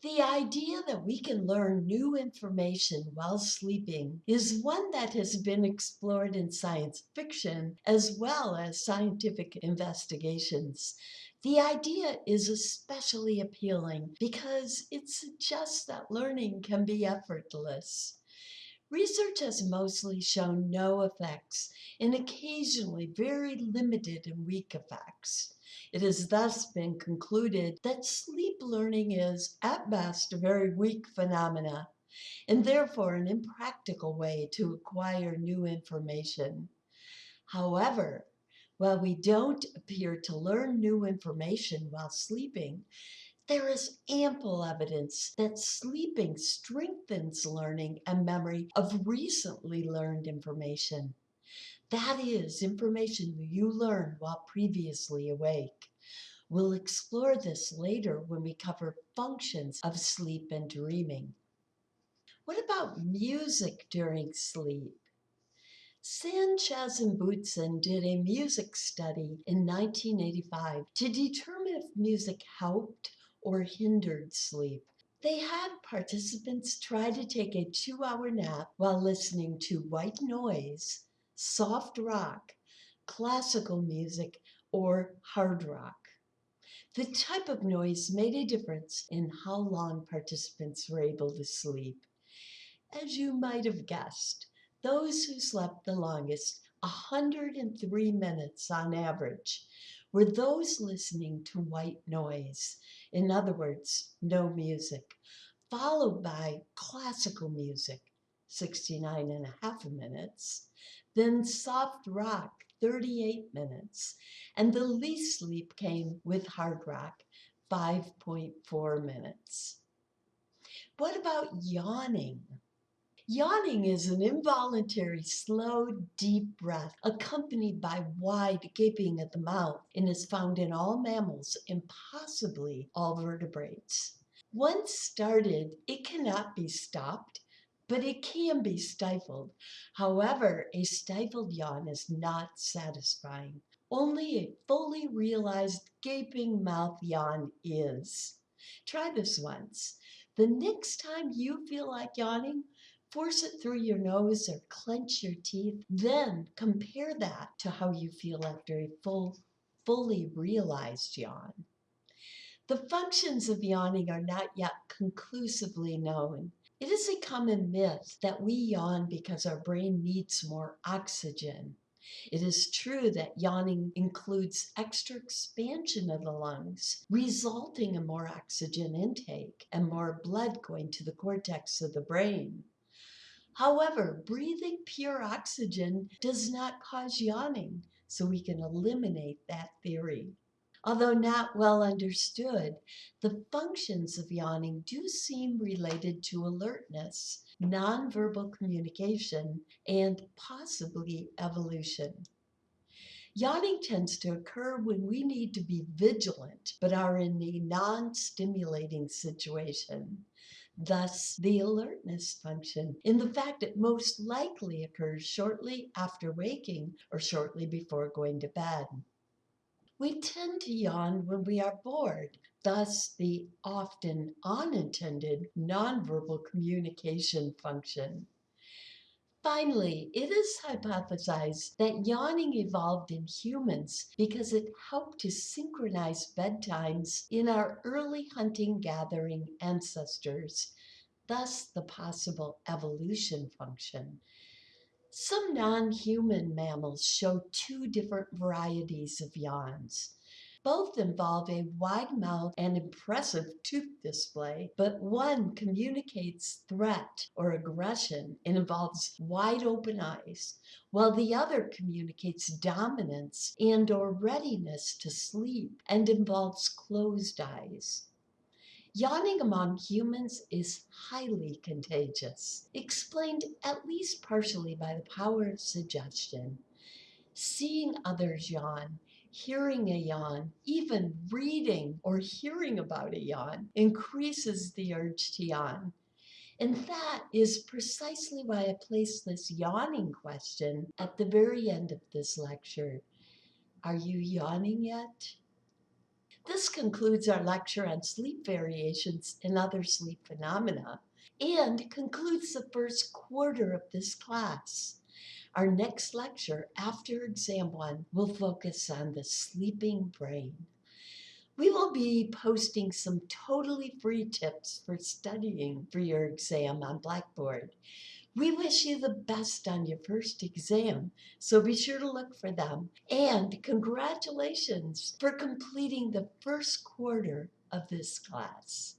The idea that we can learn new information while sleeping is one that has been explored in science fiction as well as scientific investigations. The idea is especially appealing because it suggests that learning can be effortless. Research has mostly shown no effects and occasionally very limited and weak effects. It has thus been concluded that sleep learning is, at best, a very weak phenomena and therefore an impractical way to acquire new information. However, while we don't appear to learn new information while sleeping, there is ample evidence that sleeping strengthens learning and memory of recently learned information. That is, information you learned while previously awake. We'll explore this later when we cover functions of sleep and dreaming. What about music during sleep? Sanchez and Bootson did a music study in 1985 to determine if music helped or hindered sleep. They had participants try to take a 2-hour nap while listening to white noise, soft rock, classical music, or hard rock. The type of noise made a difference in how long participants were able to sleep. As you might have guessed, those who slept the longest, 103 minutes on average, were those listening to white noise, in other words, no music, followed by classical music, 69 and a half minutes, then soft rock, 38 minutes, and the least sleep came with hard rock, 5.4 minutes. What about yawning? Yawning is an involuntary, slow, deep breath accompanied by wide gaping at the mouth and is found in all mammals and possibly all vertebrates. Once started, it cannot be stopped, but it can be stifled. However, a stifled yawn is not satisfying. Only a fully realized gaping mouth yawn is. Try this once. The next time you feel like yawning, force it through your nose or clench your teeth. Then compare that to how you feel after a fully realized yawn. The functions of yawning are not yet conclusively known. It is a common myth that we yawn because our brain needs more oxygen. It is true that yawning includes extra expansion of the lungs, resulting in more oxygen intake and more blood going to the cortex of the brain. However, breathing pure oxygen does not cause yawning, so we can eliminate that theory. Although not well understood, the functions of yawning do seem related to alertness, nonverbal communication, and possibly evolution. Yawning tends to occur when we need to be vigilant but are in a non-stimulating situation. Thus, the alertness function in the fact it most likely occurs shortly after waking or shortly before going to bed. We tend to yawn when we are bored, thus the often unintended nonverbal communication function. Finally, it is hypothesized that yawning evolved in humans because it helped to synchronize bedtimes in our early hunting-gathering ancestors, thus the possible evolution function. Some non-human mammals show two different varieties of yawns. Both involve a wide mouth and impressive tooth display, but one communicates threat or aggression and involves wide open eyes, while the other communicates dominance and or readiness to sleep and involves closed eyes. Yawning among humans is highly contagious, explained at least partially by the power of suggestion. Seeing others yawn, hearing a yawn, even reading or hearing about a yawn increases the urge to yawn. And that is precisely why I placed this yawning question at the very end of this lecture. Are you yawning yet? This concludes our lecture on sleep variations and other sleep phenomena, and concludes the first quarter of this class. Our next lecture after exam 1 will focus on the sleeping brain. We will be posting some totally free tips for studying for your exam on Blackboard. We wish you the best on your first exam, so be sure to look for them. And congratulations for completing the first quarter of this class.